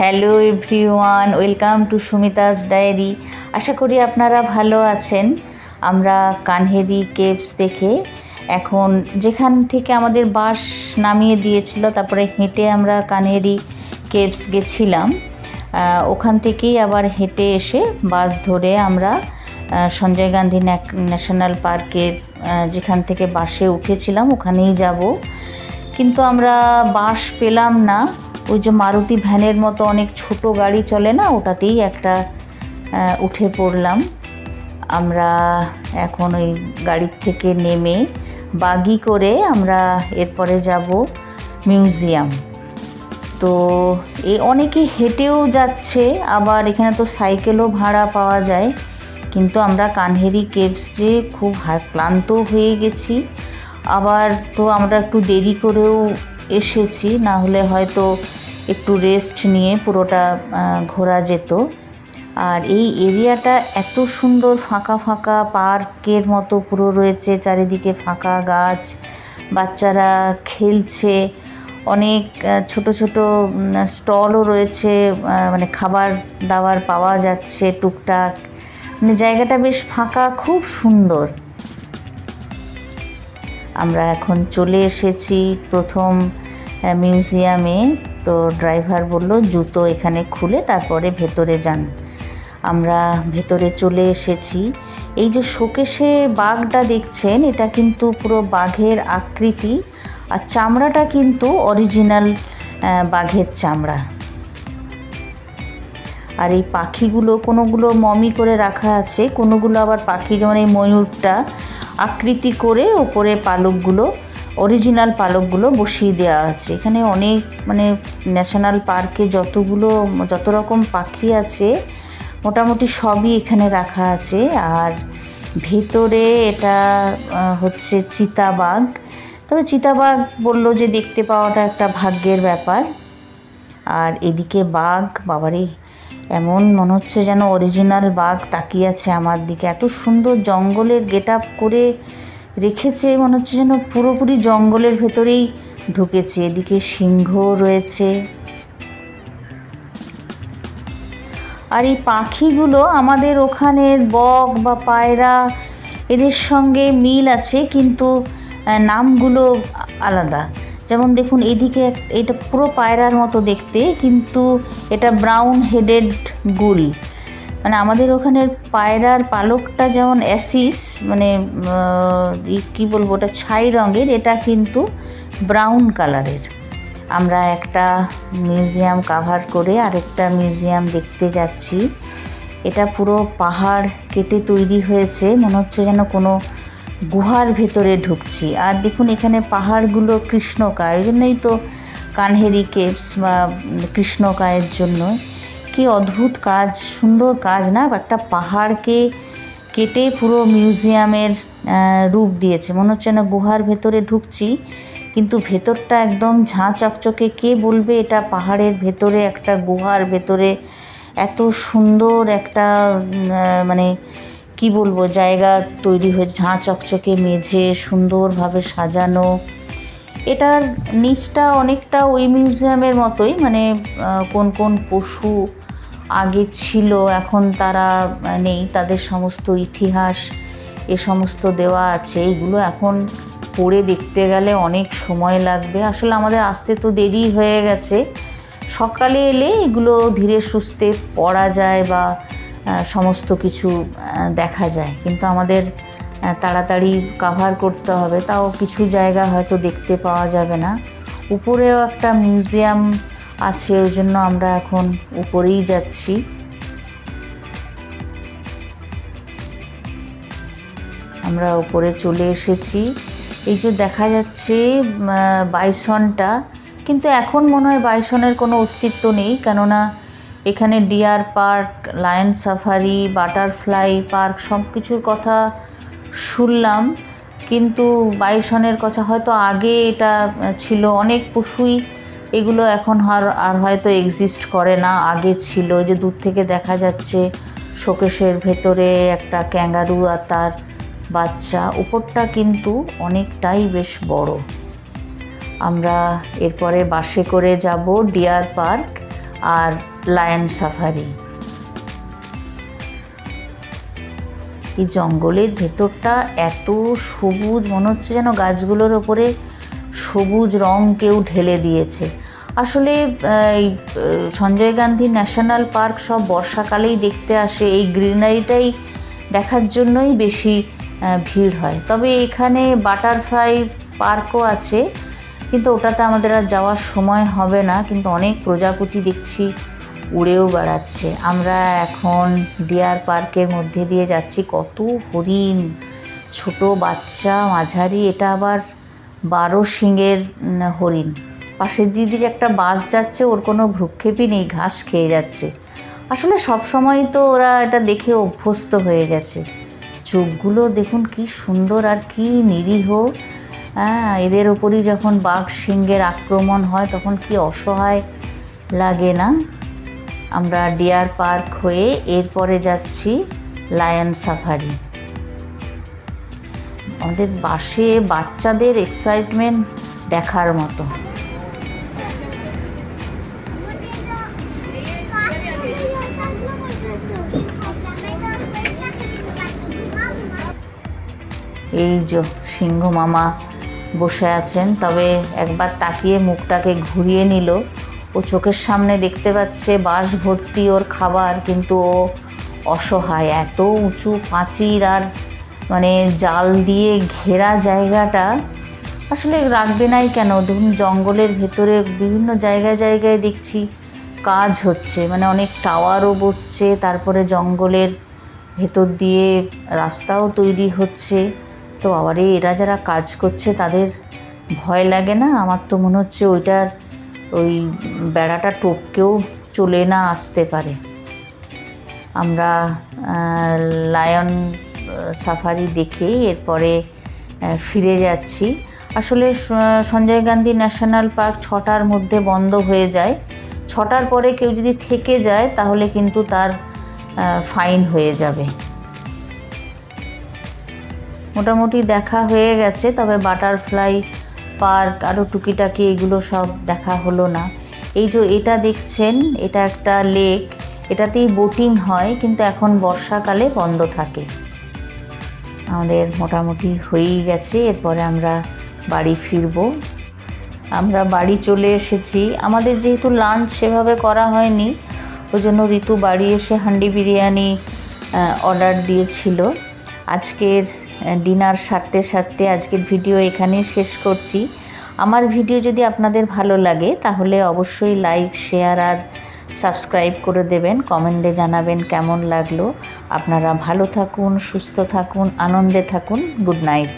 Hello everyone, welcome to Sumita's diary. আশা করি আপনারা ভালো আছেন। আমরা কানহেরি কেভস দেখে এখন যেখান থেকে আমাদের বাস নামিয়ে দিয়েছিল, তারপরে হেঁটে আমরা কানহেরি কেভস গেছিলাম। ওখান থেকেই আবার হেঁটে এসে বাস ধরে আমরা সঞ্জয় গান্ধী ন্যাশনাল পার্কের যেখান থেকে বাসে উঠেছিলাম ওখানেই যাব। কিন্তু আমরা বাস পেলাম না। ওই যে মারুতি ভ্যানের মতো অনেক ছোট গাড়ি চলে না, ওটাতেই একটা উঠে পড়লাম। আমরা এখন ওই গাড়ির থেকে নেমে বাগি করে আমরা এরপরে যাব মিউজিয়াম। তো অনেকে হেঁটেও যাচ্ছে, আবার এখানে তো সাইকেলও ভাড়া পাওয়া যায়। কিন্তু আমরা কানহেরি কেভস যে খুব ক্লান্ত হয়ে গেছি, আবার তো আমরা একটু দেরি করেও এসেছি, না হলে হয়তো একটু রেস্ট নিয়ে পুরোটা ঘোরা যেত। আর এই এরিয়াটা এত সুন্দর, ফাঁকা ফাঁকা পার্কের মতো পুরো রয়েছে, চারিদিকে ফাঁকা গাছ, বাচ্চারা খেলছে, অনেক ছোট ছোট স্টলও রয়েছে, মানে খাবার দাবার পাওয়া যাচ্ছে টুকটাক। মানে জায়গাটা বেশ ফাঁকা, খুব সুন্দর। আমরা এখন চলে এসেছি প্রথম মিউজিয়ামে। তো ড্রাইভার বলল জুতো এখানে খুলে তারপরে ভেতরে যান। আমরা ভেতরে চলে এসেছি। এই যে শোকেশে বাঘটা দেখছেন, এটা কিন্তু পুরো বাঘের আকৃতি, আর চামড়াটা কিন্তু অরিজিনাল বাঘের চামড়া। আর এই পাখিগুলো কোনোগুলো মমি করে রাখা আছে, কোনোগুলো আবার পাখি, যেমন এই ময়ূরটা আকৃতি করে ওপরে পালকগুলো, অরিজিনাল পালকগুলো বসিয়ে দেওয়া আছে। এখানে অনেক, মানে ন্যাশনাল পার্কে যত রকম পাখি আছে মোটামুটি সবই এখানে রাখা আছে। আর ভেতরে এটা হচ্ছে চিতাবাঘ। তবে চিতাবাঘ বললো যে দেখতে পাওয়াটা একটা ভাগ্যের ব্যাপার। আর এদিকে বাঘ, বাবারে এমন মনে হচ্ছে যেন অরিজিনাল বাঘ তাকিয়ে আছে আমার দিকে। এত সুন্দর জঙ্গলের গেট আপ করে রেখেছে, মনে হচ্ছে যেন পুরোপুরি জঙ্গলের ভেতরেই ঢুকেছে। এদিকে সিংহ রয়েছে। আর এই পাখিগুলো আমাদের ওখানের বক বা পায়রা, এদের সঙ্গে মিল আছে, কিন্তু নামগুলো আলাদা। যেমন দেখুন এদিকে এটা পুরো পায়রার মতো দেখতে, কিন্তু এটা ব্রাউন হেডেড গুল। মানে আমাদের ওখানের পায়রার পালকটা যেমন অ্যাসিস, মানে কি বলবো, ওটা ছাই রঙের, এটা কিন্তু ব্রাউন কালারের। আমরা একটা মিউজিয়াম কাভার করে আরেকটা মিউজিয়াম দেখতে যাচ্ছি। এটা পুরো পাহাড় কেটে তৈরি হয়েছে, মনে হচ্ছে যেন কোনো গুহার ভেতরে ঢুকছি। আর দেখুন এখানে পাহাড়গুলো কৃষ্ণকায়, ওই জন্যই তো কানহেরি কেভস বা কৃষ্ণকায়ের জন্য। কি অদ্ভুত কাজ, সুন্দর কাজ না? একটা পাহাড়কে কেটে পুরো মিউজিয়ামের রূপ দিয়েছে, মনে হচ্ছে না গুহার ভেতরে ঢুকছি, কিন্তু ভেতরটা একদম ঝাঁ চকচকে। কে বলবে এটা পাহাড়ের ভেতরে, একটা গুহার ভেতরে এত সুন্দর একটা মানে কি বলবো জায়গা তৈরি হয়েছে, ঝাঁ চকচকে মেঝে, সুন্দরভাবে সাজানো। এটার নিচটা অনেকটা ওই মিউজিয়ামের মতোই, মানে কোন কোন পশু আগে ছিল, এখন তারা নেই, তাদের সমস্ত ইতিহাস এ সমস্ত দেওয়া আছে। এইগুলো এখন পড়ে দেখতে গেলে অনেক সময় লাগবে। আসলে আমাদের আসতে তো দেরি হয়ে গেছে। সকালে এলে এগুলো ধীরে সুস্থে পড়া যায় বা সমস্ত কিছু দেখা যায়, কিন্তু আমাদের তাড়াতাড়ি কাভার করতে হবে, তাও কিছু জায়গা হয়তো দেখতে পাওয়া যাবে না। উপরেও একটা মিউজিয়াম আছে, ওই জন্য আমরা এখন উপরেই যাচ্ছি। আমরা উপরে চলে এসেছি। এই যে দেখা যাচ্ছে বাইসনটা, কিন্তু এখন মনে হয় বাইসনের কোনো অস্তিত্ব নেই, কেননা এখানে deer park, lion safari, butterfly park সব কিছুর কথা শুনলাম, কিন্তু বাইসনের কথা হয়তো আগে এটা ছিল। অনেক পশুই এগুলো এখন আর হয়তো এক্সিস্ট করে না, আগে ছিল। যে দূর থেকে দেখা যাচ্ছে শোকেশের ভেতরে একটা ক্যাঙ্গারু আর তার বাচ্চা, উপরটা কিন্তু অনেকটাই বেশ বড়। আমরা এরপরে বাসে করে যাব ডিয়ার পার্ক। আর লায়ন সাফারি। এই জঙ্গলের ভেতরটা এত সবুজ, মনে হচ্ছে যেন গাছগুলোর ওপরে সবুজ রং কেউ ঢেলে দিয়েছে। আসলে এই সঞ্জয় গান্ধী ন্যাশনাল পার্ক সব বর্ষাকালেই দেখতে আসে, এই গ্রিনারিটাই দেখার জন্যই বেশি ভিড় হয়। তবে এখানে বাটারফ্লাই পার্কও আছে, কিন্তু ওটাতে আমাদের আর যাওয়ার সময় হবে না। কিন্তু অনেক প্রজাপতি দেখছি উড়েও বেড়াচ্ছে। আমরা এখন ডিয়ার পার্কের মধ্যে দিয়ে যাচ্ছি। কত হরিণ, ছোট বাচ্চা, মাঝারি, এটা আবার 12 শিঙের হরিণ। পাশের দিদি যে একটা বাস যাচ্ছে, ওর কোনো ভ্রুক্ষেপই নেই, ঘাস খেয়ে যাচ্ছে। আসলে সব সময় তো ওরা এটা দেখে অভ্যস্ত হয়ে গেছে। চোখগুলো দেখুন কি সুন্দর আর কি নিরীহ। এদের ওপরই যখন বাঘ সিংহের আক্রমণ হয় তখন কি অসহায় লাগে না। আমরা ডিয়ার পার্ক হয়ে এরপরে যাচ্ছি লায়ন সাফারি। আমাদের বাসে বাচ্চাদের এক্সাইটমেন্ট দেখার মতো। এই যে সিংহ মামা বসে আছেন, তবে একবার তাকিয়ে মুখটাকে ঘুরিয়ে নিল। ও চোখের সামনে দেখতে পাচ্ছে বাঁশ ভর্তি ওর খাবার, কিন্তু ও অসহায়। এত উঁচু প্রাচীর আর মানে জাল দিয়ে ঘেরা জায়গাটা আসলে রাখবে নাই কেন? ধরুন জঙ্গলের ভেতরে বিভিন্ন জায়গায় জায়গায় দেখছি কাজ হচ্ছে, মানে অনেক টাওয়ারও বসছে, তারপরে জঙ্গলের ভেতর দিয়ে রাস্তাও তৈরি হচ্ছে। তো আবার এরা যারা কাজ করছে তাদের ভয় লাগে না? আমার তো মনে হচ্ছে ওই বেড়াটা টপকেও চলে না আসতে পারে। আমরা লায়ন সাফারি দেখেই এরপরে ফিরে যাচ্ছি। আসলে সঞ্জয় গান্ধী ন্যাশনাল পার্ক 6টার মধ্যে বন্ধ হয়ে যায়। 6টার পরে কেউ যদি থেকে যায় তাহলে কিন্তু তার ফাইন হয়ে যাবে। মোটামুটি দেখা হয়ে গেছে, তবে বাটারফ্লাই পার্ক আরও টুকিটাকি এগুলো সব দেখা হলো না। এই যে এটা দেখছেন, এটা একটা লেক, এটাতেই বোটিং হয়, কিন্তু এখন বর্ষাকালে বন্ধ থাকে। আমাদের মোটামুটি হয়েই গেছে, এরপরে আমরা বাড়ি ফিরবো। আমরা বাড়ি চলে এসেছি। আমাদের যেহেতু লাঞ্চ সেভাবে করা হয়নি, ওই জন্য ঋতু বাড়ি এসে হান্ডি বিরিয়ানি অর্ডার দিয়েছিল। আজকের ডিনার সারতে সারতে আজকের ভিডিও এখানেই শেষ করছি। আমার ভিডিও যদি আপনাদের ভালো লাগে তাহলে অবশ্যই লাইক, শেয়ার আর সাবস্ক্রাইব করে দেবেন। কমেন্টে জানাবেন কেমন লাগলো। আপনারা ভালো থাকুন, সুস্থ থাকুন, আনন্দে থাকুন। Good night.